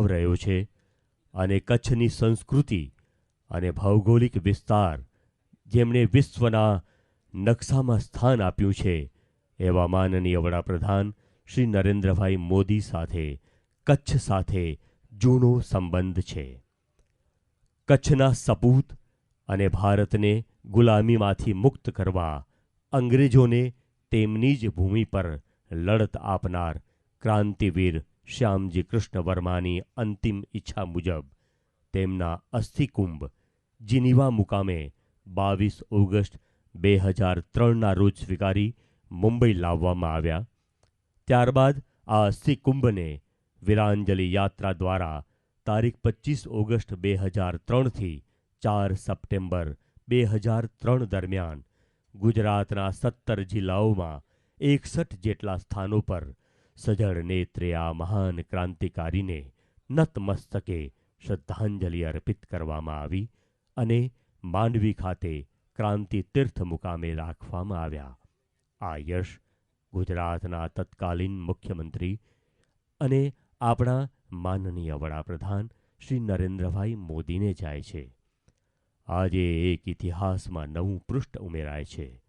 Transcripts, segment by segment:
રહ્યો છે અને કચ્છની સંસ્કૃતિ અને ભૌગોલિક વિસ્તાર જેમણે વિશ્વના નકશામાં સ્થાન આપ્યું છે એવા માનનીય વડાપ્રધાન શ્રી નરેન્દ્રભાઈ મોદી સાથે કચ્છ સાથે જૂનો સંબંધ છે. કચ્છના સપૂત અને ભારતને ગુલામીમાંથી મુક્ત કરવા અંગ્રેજોને તેમની જ ભૂમિ પર લડત આપનાર ક્રાંતિવીર શ્યામજી કૃષ્ણ વર્માની અંતિમ ઈચ્છા મુજબ તેમના અસ્થિકુંભ જીનીવા મુકામે 22 ઓગસ્ટ 2003ના રોજ સ્વીકારી મુંબઈ લાવવામાં આવ્યા. ત્યારબાદ આ અસ્થિકુંભને વીરાંજલિ યાત્રા દ્વારા તારીખ 25 ઓગસ્ટ 2003થી 4 સપ્ટેમ્બર 2003 દરમિયાન ગુજરાતના 17 જિલ્લાઓમાં 61 જેટલા સ્થાનો પર સજળ નેત્રે આ મહાન ક્રાંતિકારીને નતમસ્તકે શ્રદ્ધાંજલિ અર્પિત કરવામાં આવી અને માંડવી ખાતે ક્રાંતિ તીર્થ મુકામે રાખવામાં આવ્યા. આ યશ ગુજરાતના તત્કાલીન મુખ્યમંત્રી અને આપણા માનનીય વડાપ્રધાન શ્રી નરેન્દ્રભાઈ મોદીને જાય છે. આજે એક ઇતિહાસમાં નવું પૃષ્ઠ ઉમેરાય છે.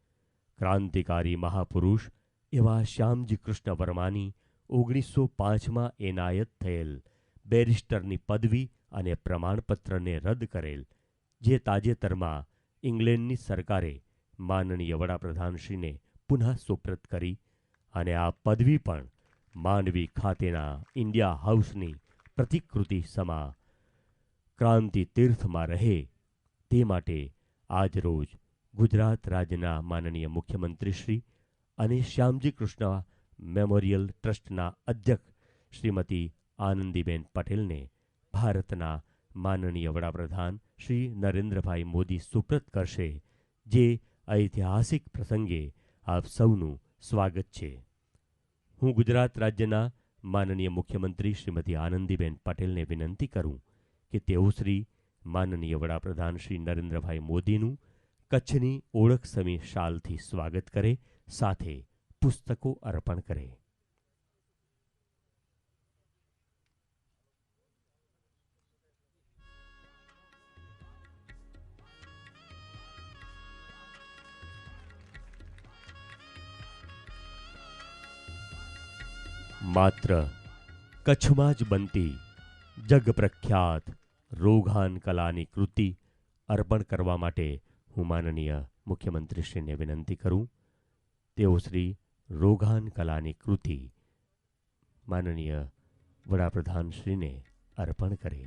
ક્રાંતિકારી મહાપુરુષ એવા શ્યામજી કૃષ્ણ વર્માની 1905માં એનાયત થયેલ બેરિસ્ટરની પદવી અને પ્રમાણપત્રને રદ કરેલ, જે તાજેતરમાં ઇંગ્લેન્ડની સરકારે માનનીય વડાપ્રધાનશ્રીને પુનઃ સુપ્રત કરી અને આ પદવી પણ માંડવી ખાતેના ઇન્ડિયા હાઉસની પ્રતિકૃતિ સમા ક્રાંતિ તીર્થમાં રહે તે માટે આજરોજ ગુજરાત રાજ્યના માનનીય મુખ્યમંત્રીશ્રી અને શ્યામજી કૃષ્ણ મેમોરિયલ ટ્રસ્ટના અધ્યક્ષ શ્રીમતી આનંદીબેન પટેલને ભારતના માનનીય વડાપ્રધાન શ્રી નરેન્દ્રભાઈ મોદી સુપ્રત કરશે, જે ઐતિહાસિક પ્રસંગે આપ સૌનું સ્વાગત છે. હું ગુજરાત રાજ્યના માનનીય મુખ્યમંત્રી શ્રીમતી આનંદીબેન પટેલને વિનંતી કરું કે તેઓ શ્રી માનનીય વડાપ્રધાન શ્રી નરેન્દ્રભાઈ મોદીનું કચ્છની ઓળખ સમી શાલથી સ્વાગત કરે, સાથે પુસ્તકો અર્પણ કરે. માત્ર કચ્છમાં જ બનતી જગપ્રખ્યાત રોઘાન કલાની કૃતિ અર્પણ કરવા માટે હું માનનીય મુખ્યમંત્રીશ્રીને વિનંતી કરું. તેઓ શ્રી રોઘાન કલાની કૃતિ માનનીય વડાપ્રધાનશ્રીને અર્પણ કરે.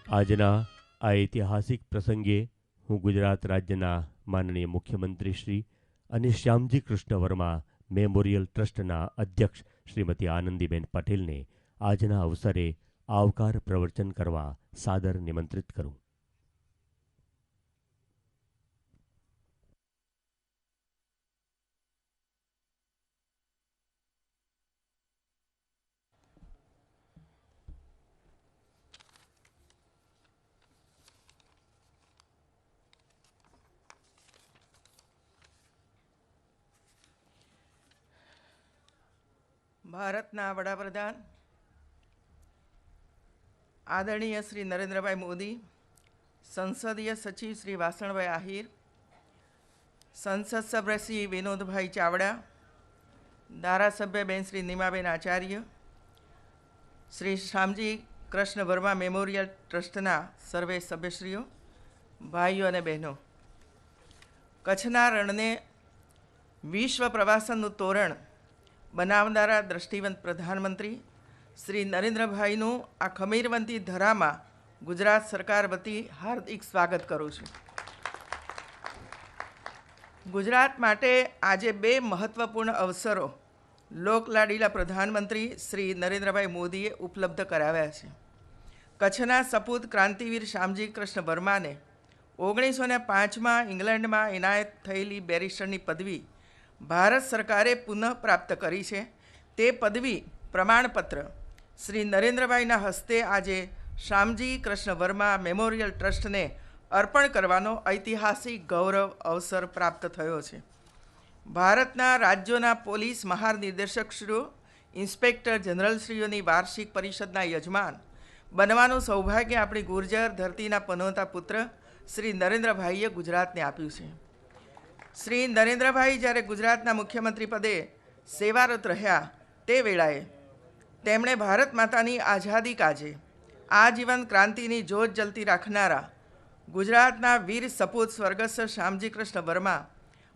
આજના આ ઐતિહાસિક પ્રસંગે હું ગુજરાત રાજ્યના માનનીય મુખ્યમંત્રીશ્રી અને શ્યામજી કૃષ્ણ વર્મા મેમોરિયલ ટ્રસ્ટના અધ્યક્ષ શ્રીમતી આનંદીબેન પટેલને આજના અવસરે આવકાર પ્રવચન કરવા સાદર નિમંત્રિત કરું. ભારતના વડાપ્રધાન આદરણીય શ્રી નરેન્દ્રભાઈ મોદી, સંસદીય સચિવ શ્રી વાસણભાઈ આહિર, સંસદ સભ્ય શ્રી વિનોદભાઈ ચાવડા, ધારાસભ્ય બેન શ્રી નીમાબેન આચાર્ય, શ્રી શ્યામજી કૃષ્ણ વર્મા મેમોરિયલ ટ્રસ્ટના સર્વે સભ્યશ્રીઓ, ભાઈઓ અને બહેનો, કચ્છના રણને વિશ્વ પ્રવાસનનું તોરણ બનાવનારા દ્રષ્ટિવંત પ્રધાનમંત્રી શ્રી નરેન્દ્રભાઈનું આ ખમીરવંતી ધરામાં ગુજરાત સરકાર વતી હાર્દિક સ્વાગત કરું છું. ગુજરાત માટે આજે બે મહત્ત્વપૂર્ણ અવસરો લોકલાડીલા પ્રધાનમંત્રી શ્રી નરેન્દ્રભાઈ મોદીએ ઉપલબ્ધ કરાવ્યા છે. કચ્છના સપૂત ક્રાંતિવીર શ્યામજી કૃષ્ણ વર્માને 1905માં ઇંગ્લેન્ડમાં ઇનાયત થયેલી બેરિસ્ટરની પદવી ભારત સરકારે પુનઃ પ્રાપ્ત કરી છે. તે પદવી પ્રમાણપત્ર શ્રી નરેન્દ્રભાઈના હસ્તે આજે શ્યામજી કૃષ્ણ વર્મા મેમોરિયલ ટ્રસ્ટને અર્પણ કરવાનો ઐતિહાસિક ગૌરવ અવસર પ્રાપ્ત થયો છે. ભારતના રાજ્યોના પોલીસ મહાનિર્દેશકશ્રીઓ, ઇન્સ્પેક્ટર જનરલશ્રીઓની વાર્ષિક પરિષદના યજમાન બનવાનું સૌભાગ્ય આપણી ગુર્જર ધરતીના પનોતા પુત્ર શ્રી નરેન્દ્રભાઈએ ગુજરાતને આપ્યું છે. શ્રી નરેન્દ્રભાઈ જ્યારે ગુજરાતના મુખ્યમંત્રી પદે સેવારત રહ્યા તે વેળાએ તેમણે ભારત માતાની આઝાદી કાજે આજીવન ક્રાંતિની જ્યોત જલતી રાખનારા ગુજરાતના વીર સપૂત સ્વર્ગસ્થ શ્યામજી કૃષ્ણ વર્મા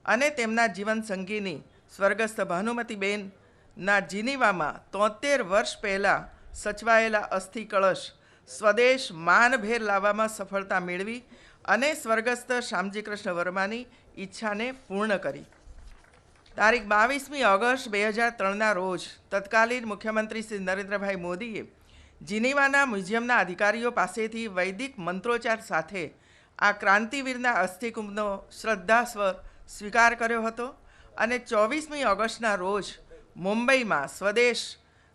અને તેમના જીવન સંગીની સ્વર્ગસ્થ ભાનુમતીબેનના જીનીવામાં 73 વર્ષ પહેલાં સચવાયેલા અસ્થિ કળશ સ્વદેશ માનભેર લાવવામાં સફળતા મેળવી અને સ્વર્ગસ્થ શ્યામજી કૃષ્ણ વર્માની ઈચ્છાને પૂર્ણ કરી. તારીખ 22મી ઓગસ્ટ 2003ના રોજ તત્કાલીન મુખ્યમંત્રી શ્રી નરેન્દ્રભાઈ મોદીએ જીનીવાના મ્યુઝિયમના અધિકારીઓ પાસેથી વૈદિક મંત્રોચ્ચાર સાથે આ ક્રાંતિવીરના અસ્થિકુંભનો શ્રદ્ધાસ્વર સ્વીકાર કર્યો હતો અને 24મી ઓગસ્ટના રોજ મુંબઈમાં સ્વદેશ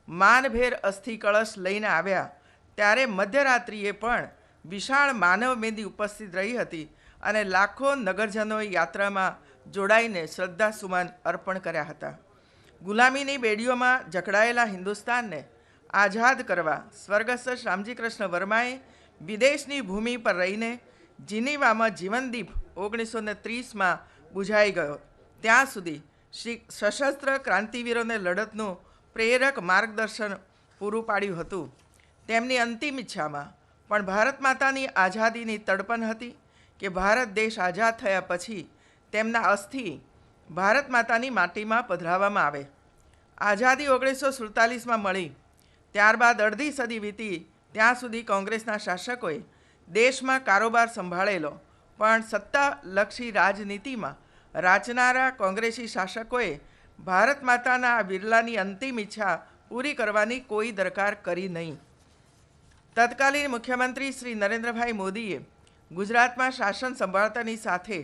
માનભેર અસ્થિ કળશ લઈને આવ્યા ત્યારે મધ્યરાત્રિએ પણ વિશાળ માનવ મેદી ઉપસ્થિત રહી હતી અને લાખો નગરજનોએ યાત્રામાં જોડાઈને શ્રદ્ધાસુમન અર્પણ કર્યા હતા. ગુલામીની બેડીઓમાં જકડાયેલા હિન્દુસ્તાનને આઝાદ કરવા સ્વર્ગસ્થ શ્યામજી કૃષ્ણ વર્માએ વિદેશની ભૂમિ પર રહીને જીનીવામાં જીવનદીપ 1930માં બુઝાઈ ગયો ત્યાં સુધી સશસ્ત્ર ક્રાંતિવીરોને લડતનું પ્રેરક માર્ગદર્શન પૂરું પાડ્યું હતું. તેમની અંતિમ ઈચ્છામાં પણ ભારત માતાની આઝાદીની તડપણ હતી કે ભારત દેશ આઝાદ થયા પછી તેમના અસ્થિ ભારત માતાની માટીમાં પધરાવવામાં આવે. આઝાદી 1947માં મળી ત્યારબાદ અડધી સદી વીતી ત્યાં સુધી કોંગ્રેસના શાસકોએ દેશમાં કારોબાર સંભાળેલો, પણ સત્તાલક્ષી રાજનીતિમાં રાચનારા કોંગ્રેસી શાસકોએ ભારત માતાના આ બિરલાની અંતિમ ઈચ્છા પૂરી કરવાની કોઈ દરકાર કરી નહીં. તત્કાલીન મુખ્યમંત્રી શ્રી નરેન્દ્રભાઈ મોદીએ ગુજરાતમાં શાસન સંભાળતાની સાથે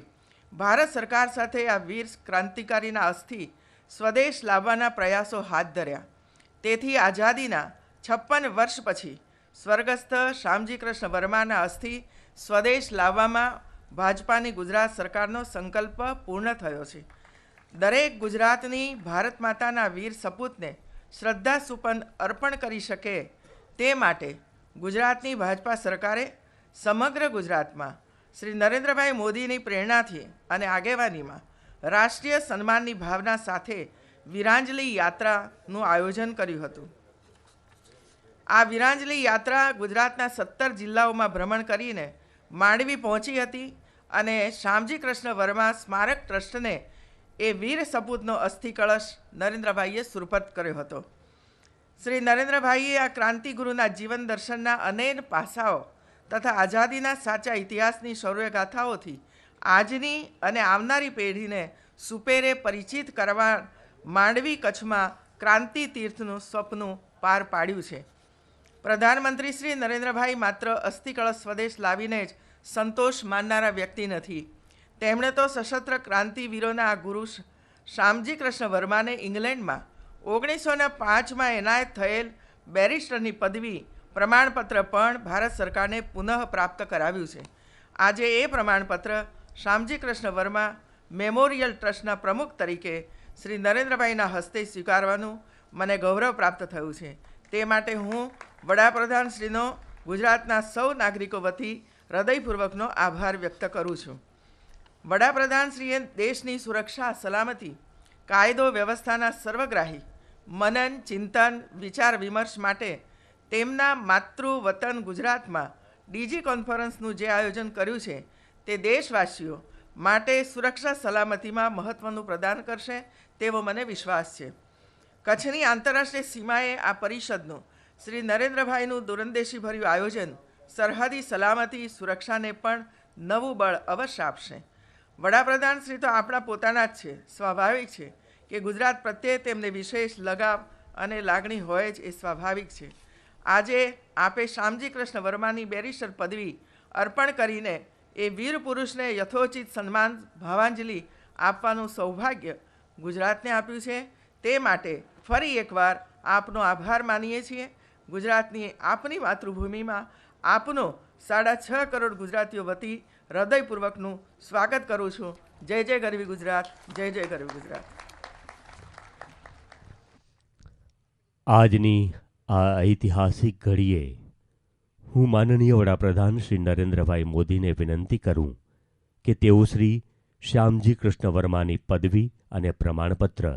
ભારત સરકાર સાથે આ વીર ક્રાંતિકારીના અસ્થિ સ્વદેશ લાવવાના પ્રયાસો હાથ ધર્યા. તેથી આઝાદીના 56 વર્ષ પછી સ્વર્ગસ્થ શ્યામજી કૃષ્ણ વર્માના અસ્થિ સ્વદેશ લાવવામાં ભાજપાની ગુજરાત સરકારનો સંકલ્પ પૂર્ણ થયો છે. દરેક ગુજરાતની ભારત માતાના વીર સપૂતને શ્રદ્ધાસુમન અર્પણ કરી શકે તે માટે ગુજરાતની ભાજપા સરકારે સમગ્ર ગુજરાતમાં શ્રી નરેન્દ્રભાઈ મોદીની પ્રેરણાથી અને આગેવાનીમાં રાષ્ટ્રીય સન્માનની ભાવના સાથે વીરાંજલિ યાત્રાનું આયોજન કર્યું હતું. આ વીરાંજલિ યાત્રા ગુજરાતના 17 જિલ્લાઓમાં ભ્રમણ કરીને માંડવી પહોંચી હતી અને શ્યામજી કૃષ્ણ વર્મા સ્મારક ટ્રસ્ટને એ વીર સપૂતનો અસ્થિ કળશ નરેન્દ્રભાઈએ સુરપત કર્યો હતો. શ્રી નરેન્દ્રભાઈએ આ ક્રાંતિગુરુના જીવન દર્શનના અનેક પાસાઓ તથા આઝાદીના સાચા ઇતિહાસની શૌર્ય ગાથાઓથી આજની અને આવનારી પેઢીને સુપેરે પરિચિત કરવા માંડવી કચ્છમાં ક્રાંતિ તીર્થનું સ્વપ્ન પાર પાડ્યું છે. પ્રધાનમંત્રી શ્રી નરેન્દ્રભાઈ માત્ર અસ્થિ કળશ સ્વદેશ લાવીને જ સંતોષ માનનારા વ્યક્તિ નથી. તેમણે તો સશસ્ત્ર ક્રાંતિવીરોના આ ગુરુ શ્યામજી કૃષ્ણ વર્માને ઇંગ્લેન્ડમાં 1905માં એનાયત થયેલ બેરિસ્ટરની પદવી પ્રમાણપત્ર પણ ભારત સરકારને પુનઃ પ્રાપ્ત કરાવ્યું છે. આજે એ પ્રમાણપત્ર શ્યામજી કૃષ્ણ વર્મા મેમોરિયલ ટ્રસ્ટના પ્રમુખ તરીકે શ્રી નરેન્દ્રભાઈના હસ્તે સ્વીકારવાનું મને ગૌરવ પ્રાપ્ત થયું છે. તે માટે હું વડાપ્રધાનશ્રીનો ગુજરાતના સૌ નાગરિકો વતી હૃદયપૂર્વકનો આભાર વ્યક્ત કરું છું. વડાપ્રધાનશ્રીએ દેશની સુરક્ષા, સલામતી, કાયદો વ્યવસ્થાના સર્વગ્રાહી મનન, ચિંતન, વિચાર વિમર્શ માટે તેમના માતૃ વતન ગુજરાતમાં ડીજી કોન્ફરન્સનું જે આયોજન કર્યું છે તે દેશવાસીઓ માટે સુરક્ષા સલામતીમાં મહત્ત્વનું પ્રદાન કરશે તેવો મને વિશ્વાસ છે. કચ્છની આંતરરાષ્ટ્રીય સીમાએ આ પરિષદનું શ્રી નરેન્દ્રભાઈનું દૂરંદેશીભર્યું આયોજન સરહદી સલામતી સુરક્ષાને પણ નવું બળ અવશ્ય આપશે. વડાપ્રધાન શ્રી તો આપણા પોતાના જ છે. સ્વાભાવિક છે કે ગુજરાત પ્રત્યે તેમને વિશેષ લગાવ અને લાગણી હોય જ એ સ્વાભાવિક છે. આજે આપે શ્યામજી કૃષ્ણ વર્માની બેરિસ્ટર પદવી અર્પણ કરીને એ વીર પુરુષને યથોચિત સન્માન ભાવાંજલિ આપવાનું સૌભાગ્ય ગુજરાતને આપ્યું છે. તે માટે ફરી એકવાર આપનો આભાર માનીએ છીએ. ગુજરાતની આપની માતૃભૂમિમાં આપનો 6.5 કરોડ ગુજરાતીઓ વતી હૃદયપૂર્વકનું સ્વાગત કરું છું. જય જય ગરવી ગુજરાત, જય જય ગરવી ગુજરાત. આજની આ ઐતિહાસિક ઘડીએ હું માનનીય વડાપ્રધાન શ્રી નરેન્દ્રભાઈ મોદીને વિનંતી કરું કે તેઓ શ્રી શ્યામજી કૃષ્ણ વર્માની પદવી અને પ્રમાણપત્ર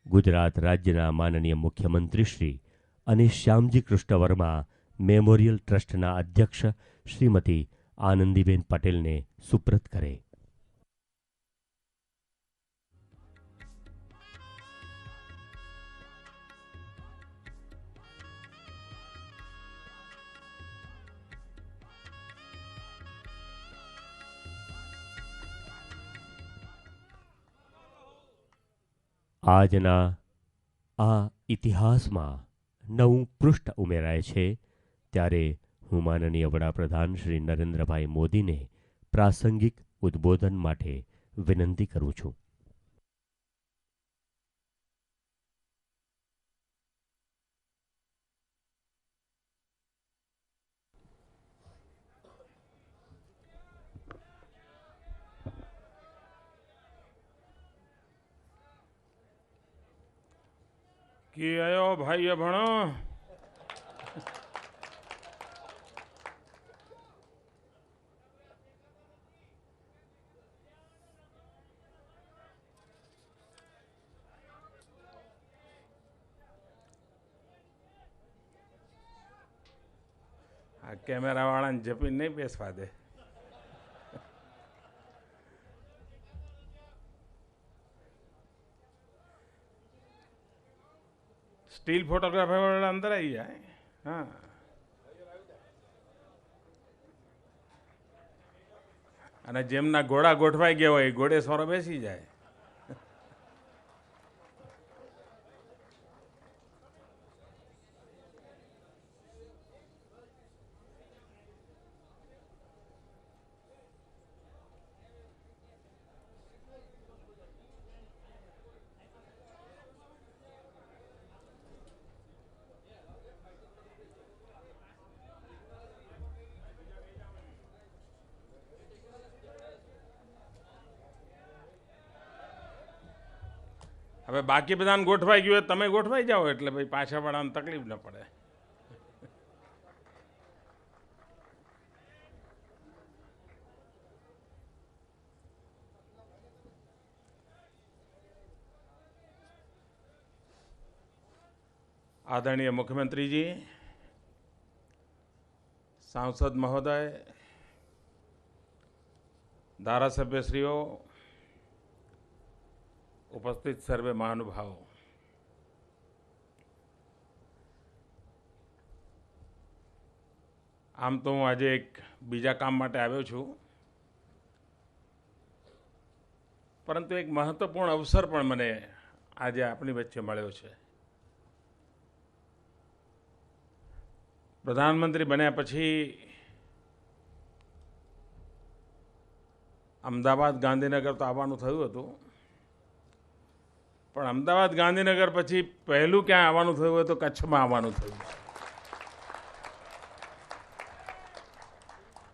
ગુજરાત રાજ્યના માનનીય મુખ્યમંત્રી શ્રી અને શ્યામજી કૃષ્ણ વર્મા મેમોરિયલ ટ્રસ્ટના અધ્યક્ષ શ્રીમતી આનંદીબેન પટેલને સુપ્રત કરે. આજના આ ઇતિહાસમાં નવું પૃષ્ઠ ઉમેરાય છે ત્યારે હું માનનીય વડાપ્રધાન શ્રી નરેન્દ્રભાઈ મોદીને પ્રાસંગિક ઉદ્બોધન માટે વિનંતી કરું છું. કે આયો ભાઈ ભણો આ કેમેરા વાળાને જપીને નહીં બેસવા દે. સ્ટીલ ફોટોગ્રાફર વાળા અંદર આવી જાય. હા, અને જેમના ઘોડા ગોઠવાઈ ગયા હોય ઘોડે સોરો બેસી જાય. હવે બાકી બધાને ગોઠવાઈ ગયું હોય તમે ગોઠવાઈ જાઓ એટલે ભાઈ પાછા વાળાને તકલીફ ન પડે. આદરણીય મુખ્યમંત્રીજી, સાંસદ મહોદય, ધારાસભ્યશ્રીઓ, ઉપસ્થિત સર્વે મહાનુભાવો, આમ તો હું આજે એક બીજા કામ માટે આવ્યો છું, પરંતુ એક મહત્વપૂર્ણ અવસર પણ મને આજે આપણી વચ્ચે મળ્યો છે. પ્રધાનમંત્રી બન્યા પછી અમદાવાદ ગાંધીનગર તો આવવાનું થયું હતું, પણ અમદાવાદ ગાંધીનગર પછી પહેલું ક્યાં આવવાનું થયું હોય તો કચ્છમાં આવવાનું થયું.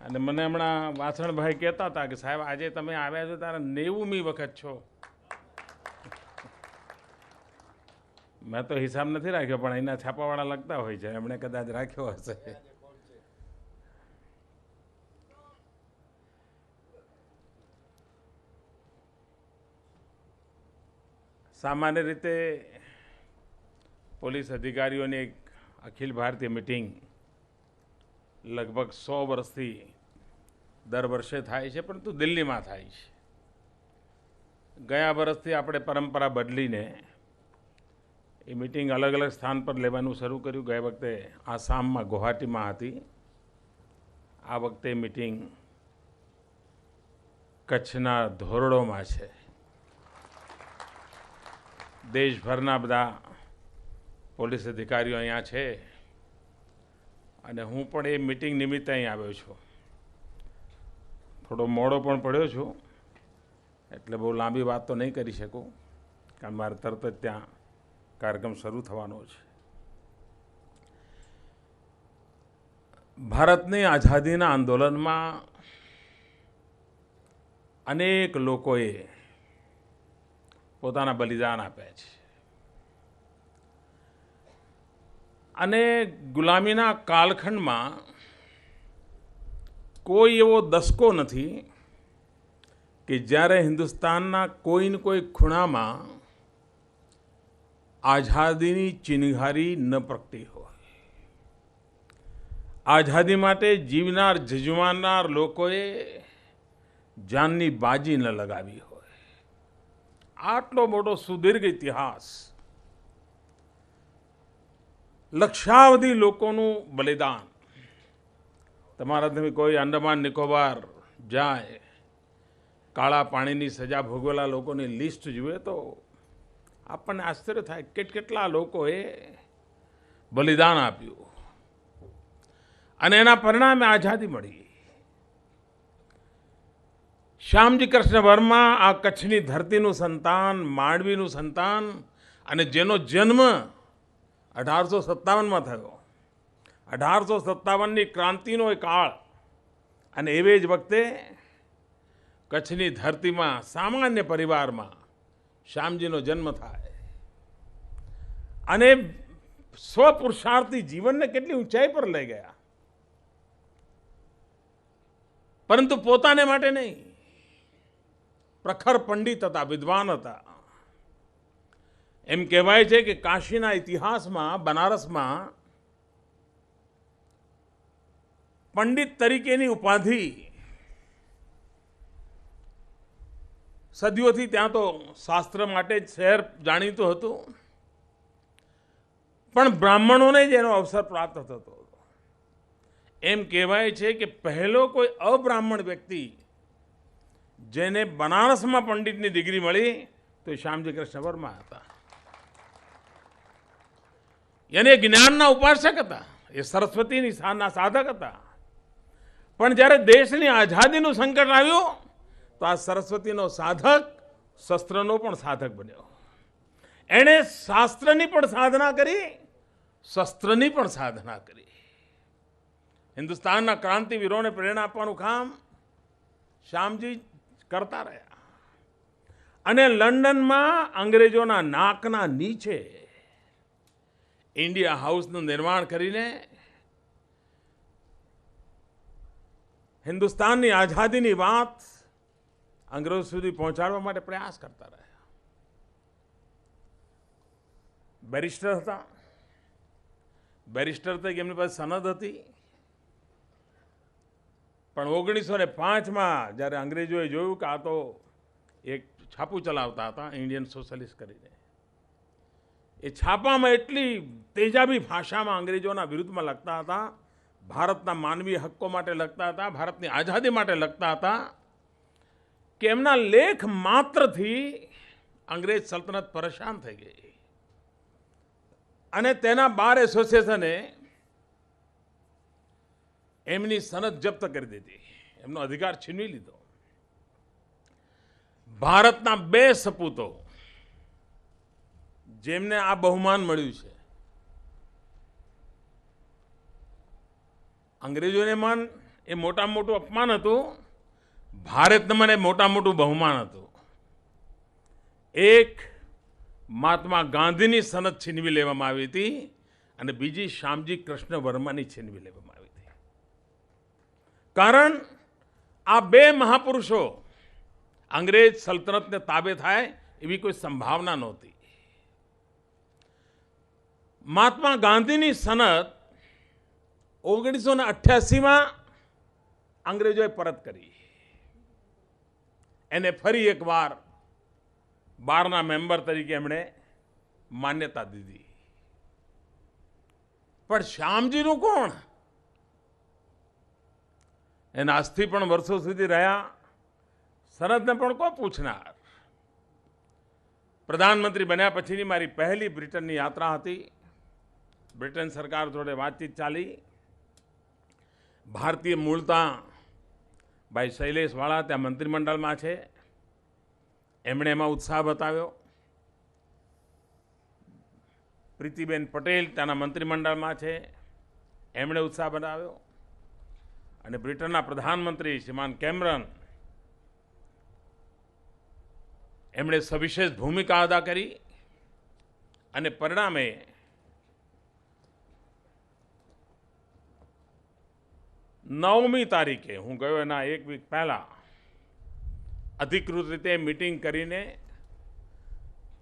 અને મને હમણાં વાસણભાઈ કહેતા હતા કે સાહેબ આજે તમે આવ્યા છો તારા 90મી વખત છો. મેં તો હિસાબ નથી રાખ્યો, પણ અહીંના છાપાવાળા લખતા હોય છે, એમણે કદાચ રાખ્યો હશે. સામાન્ય રીતે પોલીસ અધિકારીઓની એક અખિલ ભારતીય મિટિંગ લગભગ 100 વર્ષથી દર વર્ષે થાય છે, પરંતુ દિલ્હીમાં થાય છે. ગયા વર્ષથી આપણે પરંપરા બદલીને એ મિટિંગ અલગ અલગ સ્થાન પર લેવાનું શરૂ કર્યું. ગયા વખતે આસામમાં ગુવાહાટીમાં હતી, આ વખતે મિટિંગ કચ્છના ધોરડોમાં છે. દેશભરના બધા પોલીસ અધિકારીઓ અહીંયા છે અને હું પણ એ મિટિંગ નિમિત્તે અહીં આવ્યો છું. થોડો મોડો પણ પડ્યો છું એટલે બહુ લાંબી વાત તો નહીં કરી શકું, કારણ મારે તરત જ ત્યાં કાર્યક્રમ શરૂ થવાનો છે. ભારતની આઝાદીના આંદોલનમાં અનેક લોકોએ પોતાના બલિદાન આપ્યા છે અને ગુલામીના કાલખંડમાં કોઈ એવો દસકો નથી કે જ્યારે હિન્દુસ્તાનના કોઈ ને કોઈ ખૂણામાં આઝાદીની ચિનગારી ન પ્રગટી હોય. આઝાદી માટે જીવનાર જજમાનાર લોકોએ જાનની બાજી ન લગાવી હોય. આટલો મોટો સુદીર્ઘ ઇતિહાસ, લક્ષાવધિ લોકોનું બલિદાન. તમારાથી કોઈ અંડમાન નિકોબાર જાય, કાળા પાણીની સજા ભોગવેલા લોકોની લિસ્ટ જુએ તો આપણને આશ્ચર્ય થાય કેટલા લોકોએ બલિદાન આપ્યું અને એના પરિણામે આઝાદી મળી. શ્યામજી કૃષ્ણ વર્મા આ કચ્છની ધરતીનું સંતાન, માંડવીનું સંતાન, અને જેનો જન્મ 1857માં થયો. 1857ની ક્રાંતિનો એ કાળ, અને એવે જ વખતે કચ્છની ધરતીમાં સામાન્ય પરિવારમાં શ્યામજીનો જન્મ થાય અને સ્વપુરુષાર્થી જીવનને કેટલી ઊંચાઈ પર લઈ ગયા. પરંતુ પોતાને માટે નહીં, પ્રખર પંડિત હતા, વિદ્વાન હતા. એમ કહેવાય છે કે કાશીના ઇતિહાસમાં, બનારસમાં પંડિત તરીકેની ઉપાધિ સદીઓથી ત્યાં તો શાસ્ત્ર માટે જ શહેર જાણીતું હતું, પણ બ્રાહ્મણોને જ એનો અવસર પ્રાપ્ત થતો હતો. એમ કહેવાય છે કે પહેલો કોઈ અબ્રાહ્મણ વ્યક્તિ જેને બનારસમાં પંડિતની ડિગ્રી મળી તો શ્યામજી કૃષ્ણ વર્મા હતા. એને જ્ઞાનના ઉપાસક હતા, એ સરસ્વતીની સ્થાનના સાધક હતા. પણ જ્યારે દેશની આઝાદીનું સંકટ આવ્યું તો આ સરસ્વતીનો સાધક શસ્ત્રનો પણ સાધક બન્યો. એણે શાસ્ત્રની પણ સાધના કરી, શસ્ત્રની પણ સાધના કરી. હિન્દુસ્તાનના ક્રાંતિવીરોને પ્રેરણા આપવાનું કામ શ્યામજી કરતા રહ્યા. અને લંડનમાં અંગ્રેજોના નાકના નીચે ઇન્ડિયા હાઉસનું નિર્માણ કરીને હિન્દુસ્તાનની આઝાદીની વાત અંગ્રેજો સુધી પહોંચાડવા માટે પ્રયાસ કરતા રહ્યા. બેરિસ્ટર હતા. બેરિસ્ટર તરીકે એમની પાસે સનદ હતી, પણ 1905માં જ્યારે અંગ્રેજોએ જોયું કે આ તો એક છાપું ચલાવતા હતા ઇન્ડિયન સોશિયલિસ્ટ કરીને, એ છાપામાં એટલી તેજાબી ભાષામાં અંગ્રેજોના વિરુદ્ધમાં લખતા હતા, ભારતના માનવીય હક્કો માટે લખતા હતા, ભારતની આઝાદી માટે લખતા હતા, કે એમના લેખ માત્રથી અંગ્રેજ સલ્તનત પરેશાન થઈ ગઈ. અને તેના બાર એસોસિએશને એમની સનદ જપ્ત કરી દીધી, એમનો અધિકાર છીનવી લીધો. ભારતના 2 સપૂતો જેમને આ બહુમાન મળ્યું છે, અંગ્રેજોને માન એ મોટામાં મોટું અપમાન હતું, ભારતને મને મોટામાં મોટું બહુમાન હતું. એક મહાત્મા ગાંધીની સનદ છીનવી લેવામાં આવી હતી અને બીજી શ્યામજી કૃષ્ણ વર્માની છીનવી લેવામાં આવી હતી. કારણ આ 2 મહાપુરુષો અંગ્રેજ સલ્તનતને તાબે થાય એવી કોઈ સંભાવના નહોતી. મહાત્મા ગાંધીની સનદ 1988માં અંગ્રેજોએ પરત કરી. એને ફરી એકવાર 12ના મેમ્બર તરીકે એમણે માન્યતા દીધી. પણ શ્યામજીનું કોણ? એના અસ્થિ પણ વર્ષો સુધી રહ્યા, સનદને પણ કોણ પૂછનાર? પ્રધાનમંત્રી બન્યા પછીની મારી પહેલી બ્રિટનની યાત્રા હતી. બ્રિટન સરકાર જોડે વાતચીત ચાલી. ભારતીય મૂળતા ભાઈ શૈલેષ વાળા ત્યાં મંત્રીમંડળમાં છે, એમણે એમાં ઉત્સાહ બતાવ્યો. પ્રીતિબેન પટેલ ત્યાંના મંત્રીમંડળમાં છે, એમણે ઉત્સાહ બતાવ્યો. અને બ્રિટનના પ્રધાનમંત્રી શ્રીમાન કેમરન એમણે સવિશેષ ભૂમિકા અદા કરી અને પરિણામે નવમી તારીખે હું ગયો એના એક વીક પહેલા અધિકૃત રીતે મીટિંગ કરીને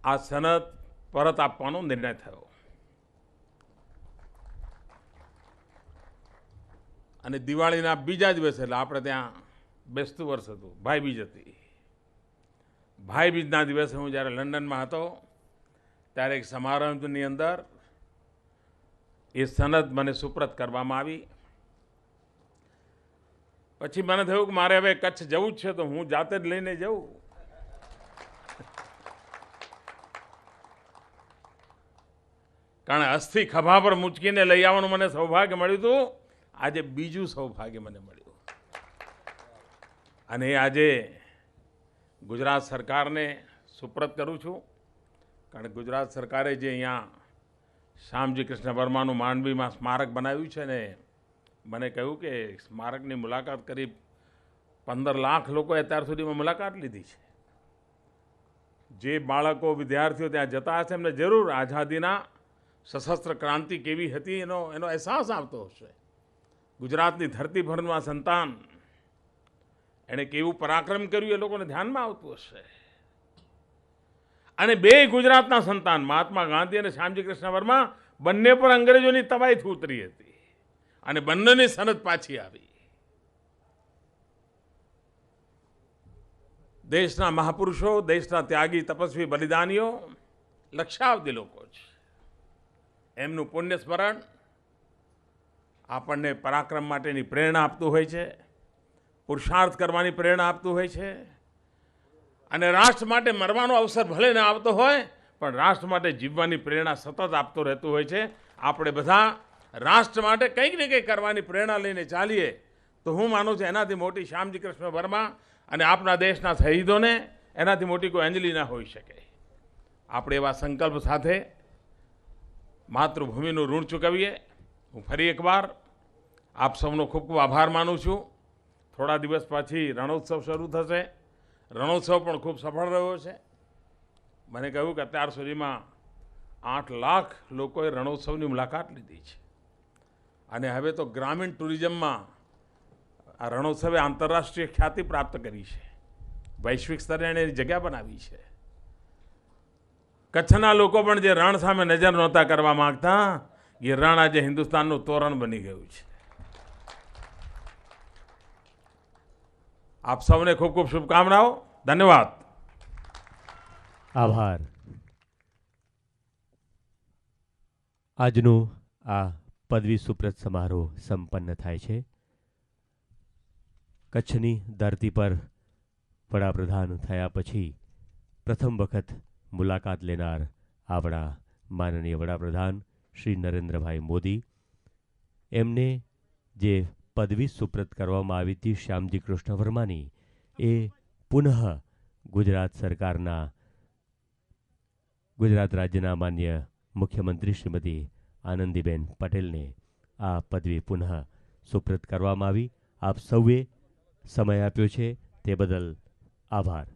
આ સનદ પરત આપવાનો નિર્ણય થયો અને દિવાળીના બીજા દિવસે એટલે આપણે ત્યાં બેસતું વર્ષ હતું, ભાઈબીજ હતી. ભાઈબીજના દિવસે હું જ્યારે લંડનમાં હતો ત્યારે એક સમારંભની અંદર એ સનદ મને સુપ્રત કરવામાં આવી. પછી મને થયું કે મારે હવે કચ્છ જવું જ છે તો હું જાતે જ લઈને જઉં. કારણ અસ્થિ ખભા પર મૂંચકીને લઈ આવવાનું મને સૌભાગ્ય મળ્યું હતું. આજે બીજું સૌભાગ્ય મને મળ્યું અને એ આજે ગુજરાત સરકારને સુપ્રત કરું છું. કારણ કે ગુજરાત સરકારે જે અહીંયા શ્યામજી કૃષ્ણ વર્માનું માંડવીમાં સ્મારક બનાવ્યું છે ને, મને કહ્યું કે સ્મારકની મુલાકાત કરી 15 લાખ લોકોએ અત્યાર સુધીમાં મુલાકાત લીધી છે. જે બાળકો વિદ્યાર્થીઓ ત્યાં જતા હશે એમને જરૂર આઝાદીના સશસ્ત્ર ક્રાંતિ કેવી હતી એનો અહેસાસ આવતો હશે. ગુજરાતની ધરતી પરનું સંતાન એણે કેવું પરાક્રમ કર્યું એ લોકોને ધ્યાનમાં આવતું હશે. અને બે ગુજરાતના સંતાન મહાત્મા ગાંધી અને શ્યામજી કૃષ્ણ વર્મા બંને પર અંગ્રેજોની તબાહીથી ઉતરી હતી અને બંનેની સનદ પાછી આવી. દેશના મહાપુરુષો, દેશના ત્યાગી તપસ્વી બલિદાનીઓ લક્ષાવધિ લોકો છે. એમનું પુણ્ય સ્મરણ આપણને પરાક્રમ માટેની પ્રેરણા આપતું હોય છે, પુરુષાર્થ કરવાની પ્રેરણા આપતું હોય છે અને રાષ્ટ્ર માટે મરવાનો અવસર ભલે ન આવતો હોય પણ રાષ્ટ્ર માટે જીવવાની પ્રેરણા સતત આપતો રહેતું હોય છે. આપણે બધા રાષ્ટ્ર માટે કંઈક ને કંઈક કરવાની પ્રેરણા લઈને ચાલીએ તો હું માનું છું એનાથી મોટી શ્યામજી કૃષ્ણ વર્મા અને આપણા દેશના શહીદોને એનાથી મોટી કોઈ અંજલિ ના હોઈ શકે. આપણે એવા સંકલ્પ સાથે માતૃભૂમિનું ઋણ ચૂકવીએ. હું ફરી એકવાર આપ સૌનો ખૂબ ખૂબ આભાર માનું છું. થોડા દિવસ પછી રણોત્સવ શરૂ થશે. રણોત્સવ પણ ખૂબ સફળ રહ્યો છે. મને કહ્યું કે અત્યાર સુધીમાં 8 લાખ લોકોએ રણોત્સવની મુલાકાત લીધી છે અને હવે તો ગ્રામીણ ટુરિઝમમાં આ રણોત્સવે આંતરરાષ્ટ્રીય ખ્યાતિ પ્રાપ્ત કરી છે. વૈશ્વિક સ્તરે એણે જગ્યા બનાવી છે. કચ્છના લોકો પણ જે રણ સામે નજર નહોતા કરવા માંગતા, એ રણ આજે હિન્દુસ્તાનનું તોરણ બની ગયું છે. આપ સૌને ખૂબ ખૂબ શુભકામનાઓ. ધન્યવાદ. આભાર. આજનું આ પદવી સુપ્રત સમારોહ સંપન્ન થાય છે. કચ્છની ધરતી પર વડાપ્રધાન થયા પછી પ્રથમ વખત મુલાકાત લેનાર આપણા માનનીય વડાપ્રધાન શ્રી નરેન્દ્રભાઈ મોદી, એમને જે પદવી સુપ્રત કરવામાં આવી હતી શ્યામજી કૃષ્ણ વર્માની, એ પુનઃ ગુજરાત સરકારના ગુજરાત રાજ્યના માન્ય મુખ્યમંત્રી શ્રીમતી આનંદીબેન પટેલને આ પદવી પુનઃ સુપ્રત કરવામાં આવી. આપ સૌએ સમય આપ્યો છે તે બદલ આભાર.